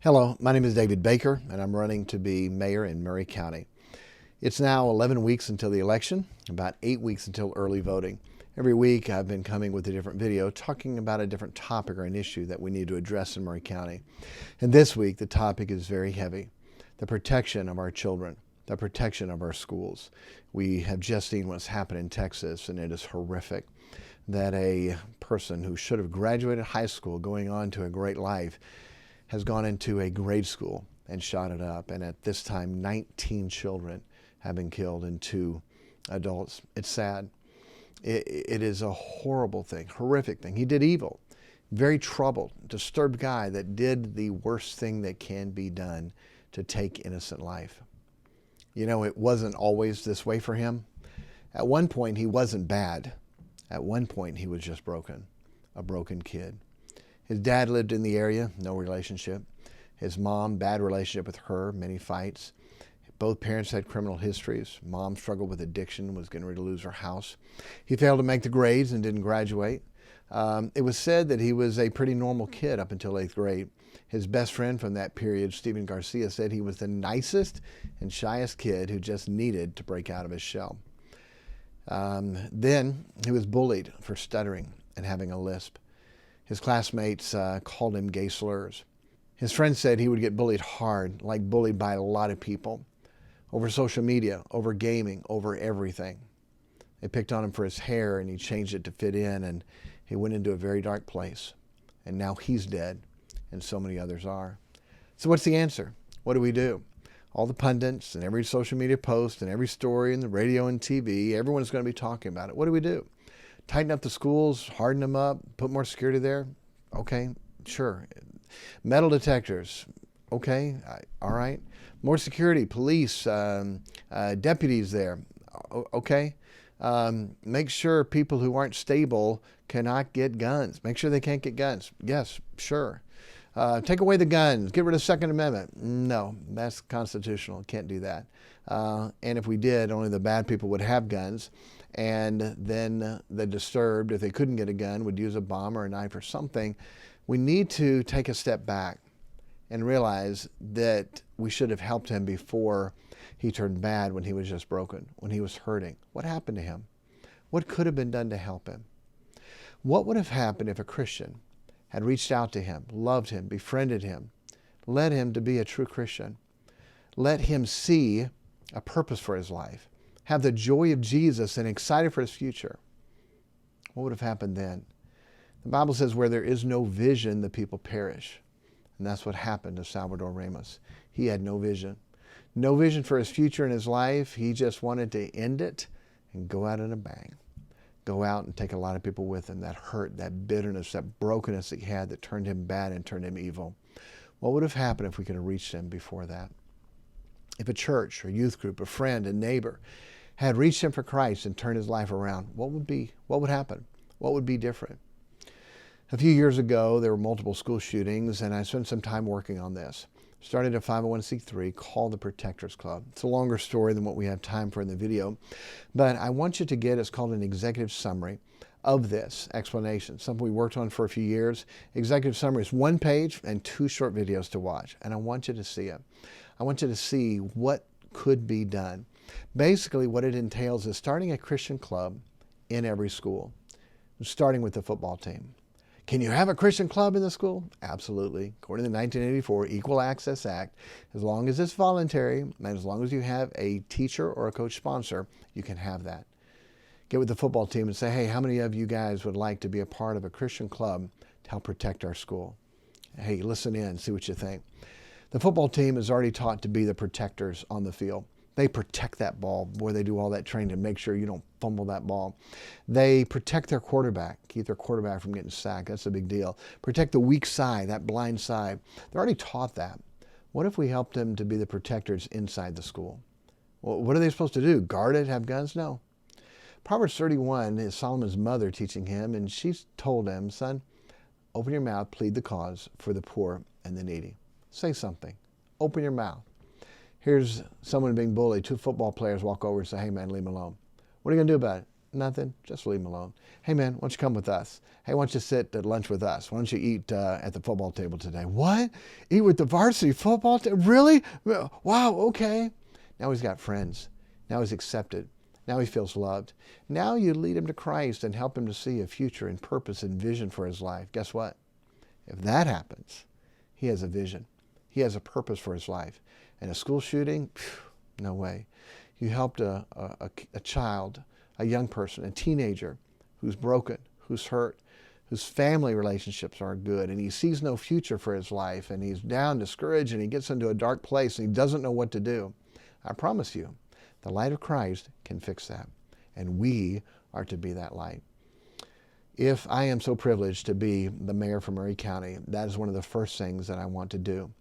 Hello, my name is David Baker, and I'm running to be mayor in Maury County. It's now 11 weeks until the election, about 8 weeks until early voting. Every week I've been coming with a different video talking about a different topic or an issue that we need to address in Maury County. And this week the topic is very heavy: the protection of our children, the protection of our schools. We have just seen what's happened in Texas, and it is horrific that a person who should have graduated high school going on to a great life has gone into a grade school and shot it up. And at this time, 19 children have been killed and 2 adults. It's sad. It is a horrible thing, horrific thing. He did evil. Very troubled, disturbed guy that did the worst thing that can be done to take innocent life. You know, it wasn't always this way for him. At one point, he wasn't bad. At one point, he was just broken, a broken kid. His dad lived in the area, no relationship. His mom, bad relationship with her, many fights. Both parents had criminal histories. Mom struggled with addiction, was getting ready to lose her house. He failed to make the grades and didn't graduate. It was said that he was a pretty normal kid up until 8th grade. His best friend from that period, Stephen Garcia, said he was the nicest and shyest kid who just needed to break out of his shell. Then he was bullied for stuttering and having a lisp. His classmates called him gay slurs. His friends said he would get bullied hard, like bullied by a lot of people, over social media, over gaming, over everything. They picked on him for his hair, and he changed it to fit in, and he went into a very dark place. And now he's dead, and so many others are. So what's the answer? What do we do? All the pundits and every social media post and every story in the radio and TV, everyone's going to be talking about it. What do we do? Tighten up the schools, harden them up, put more security there? Okay, sure. Metal detectors? Okay, all right. More security, police, deputies there? Okay. Make sure people who aren't stable cannot get guns. Make sure they can't get guns. Yes, sure. Take away the guns. Get rid of the Second Amendment. No, that's constitutional. Can't do that. And if we did, only the bad people would have guns. And then the disturbed, if they couldn't get a gun, would use a bomb or a knife or something. We need to take a step back and realize that we should have helped him before he turned bad, when he was just broken, when he was hurting. What happened to him? What could have been done to help him? What would have happened if a Christian had reached out to him, loved him, befriended him, led him to be a true Christian, let him see a purpose for his life, have the joy of Jesus and excited for his future? What would have happened then? The Bible says where there is no vision, the people perish. And that's what happened to Salvador Ramos. He had no vision. No vision for his future and his life. He just wanted to end it and go out in a bang. Go out and take a lot of people with him. That hurt, that bitterness, that brokenness that he had that turned him bad and turned him evil. What would have happened if we could have reached him before that? If a church or youth group, a friend, a neighbor had reached him for Christ and turned his life around, what would happen? What would be different? A few years ago, there were multiple school shootings, and I spent some time working on this. Started a 501c3 called the Protectors Club. It's a longer story than what we have time for in the video, but I want you to get, it's called an executive summary of this explanation, something we worked on for a few years. Executive summary is 1 page and 2 short videos to watch, and I want you to see it. I want you to see what could be done. Basically, what it entails is starting a Christian club in every school, starting with the football team. Can you have a Christian club in the school? Absolutely. According to the 1984 Equal Access Act, as long as it's voluntary and as long as you have a teacher or a coach sponsor, you can have that. Get with the football team and say, hey, how many of you guys would like to be a part of a Christian club to help protect our school? Hey, listen in, see what you think. The football team is already taught to be the protectors on the field. They protect that ball. Boy, they do all that training to make sure you don't fumble that ball. They protect their quarterback, keep their quarterback from getting sacked. That's a big deal. Protect the weak side, that blind side. They're already taught that. What if we helped them to be the protectors inside the school? Well, what are they supposed to do? Guard it, have guns? No. Proverbs 31 is Solomon's mother teaching him, and she's told him, son, open your mouth, plead the cause for the poor and the needy. Say something. Open your mouth. Here's someone being bullied. 2 football players walk over and say, hey man, leave him alone. What are you going to do about it? Nothing. Just leave him alone. Hey, man, why don't you come with us? Hey, why don't you sit at lunch with us? Why don't you eat at the football table today? What? Eat with the varsity football team? Really? Wow, okay. Now he's got friends. Now he's accepted. Now he feels loved. Now you lead him to Christ and help him to see a future and purpose and vision for his life. Guess what? If that happens, he has a vision. He has a purpose for his life. And a school shooting? No way. You helped a child, a young person, a teenager who's broken, who's hurt, whose family relationships aren't good, and he sees no future for his life, and he's down, discouraged, and he gets into a dark place, and he doesn't know what to do. I promise you, the light of Christ can fix that, and we are to be that light. If I am so privileged to be the mayor for Maury County, that is one of the first things that I want to do.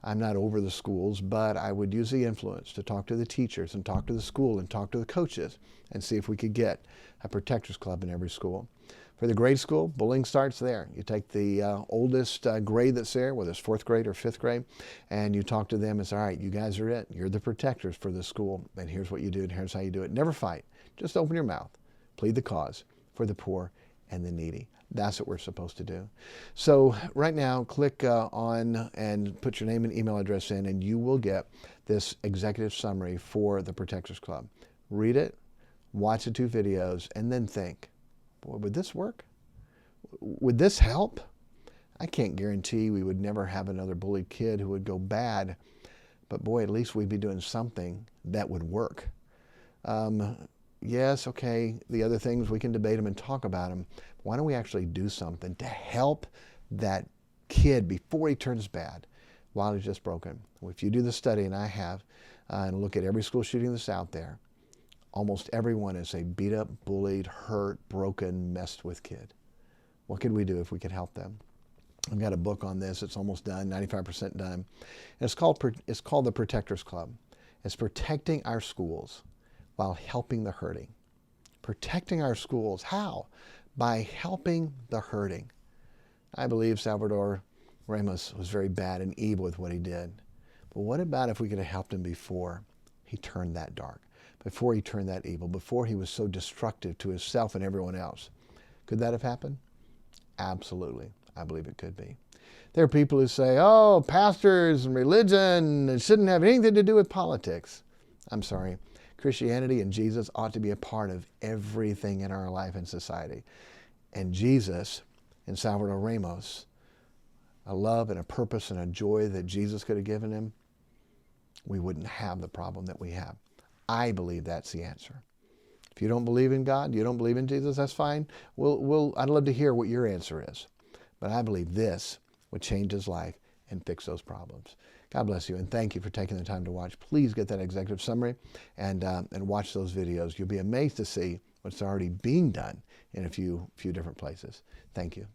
I'm not over the schools, but I would use the influence to talk to the teachers and talk to the school and talk to the coaches and see if we could get a Protectors Club in every school. For the grade school, bullying starts there. You take the oldest grade that's there, whether it's 4th grade or 5th grade, and you talk to them and say, all right, you guys are it. You're the protectors for the school, and here's what you do, and here's how you do it. Never fight. Just open your mouth. Plead the cause for the poor and the needy. That's what we're supposed to do. So right now, click on and put your name and email address in, and you will get this executive summary for the Protectors Club. Read it, watch the 2 videos, and then think, boy, would this work? Would this help? I can't guarantee we would never have another bullied kid who would go bad, but boy, at least we'd be doing something that would work. Yes, okay, the other things, we can debate them and talk about them. Why don't we actually do something to help that kid before he turns bad while he's just broken? If you do the study, and I have, and look at every school shooting that's out there, almost everyone is a beat up, bullied, hurt, broken, messed with kid. What could we do if we could help them? I've got a book on this. It's almost done, 95% done. And it's called The Protectors Club. It's protecting our schools while helping the hurting. Protecting our schools. How? By helping the hurting. I believe Salvador Ramos was very bad and evil with what he did. But what about if we could have helped him before he turned that dark, before he turned that evil, before he was so destructive to himself and everyone else? Could that have happened? Absolutely. I believe it could be. There are people who say, oh, pastors and religion, it shouldn't have anything to do with politics. I'm sorry. Christianity and Jesus ought to be a part of everything in our life and society. And Jesus and Salvador Ramos, a love and a purpose and a joy that Jesus could have given him, we wouldn't have the problem that we have. I believe that's the answer. If you don't believe in God, you don't believe in Jesus, that's fine. I'd love to hear what your answer is. But I believe this would change his life and fix those problems. God bless you, and thank you for taking the time to watch. Please get that executive summary and watch those videos. You'll be amazed to see what's already being done in a few different places. Thank you.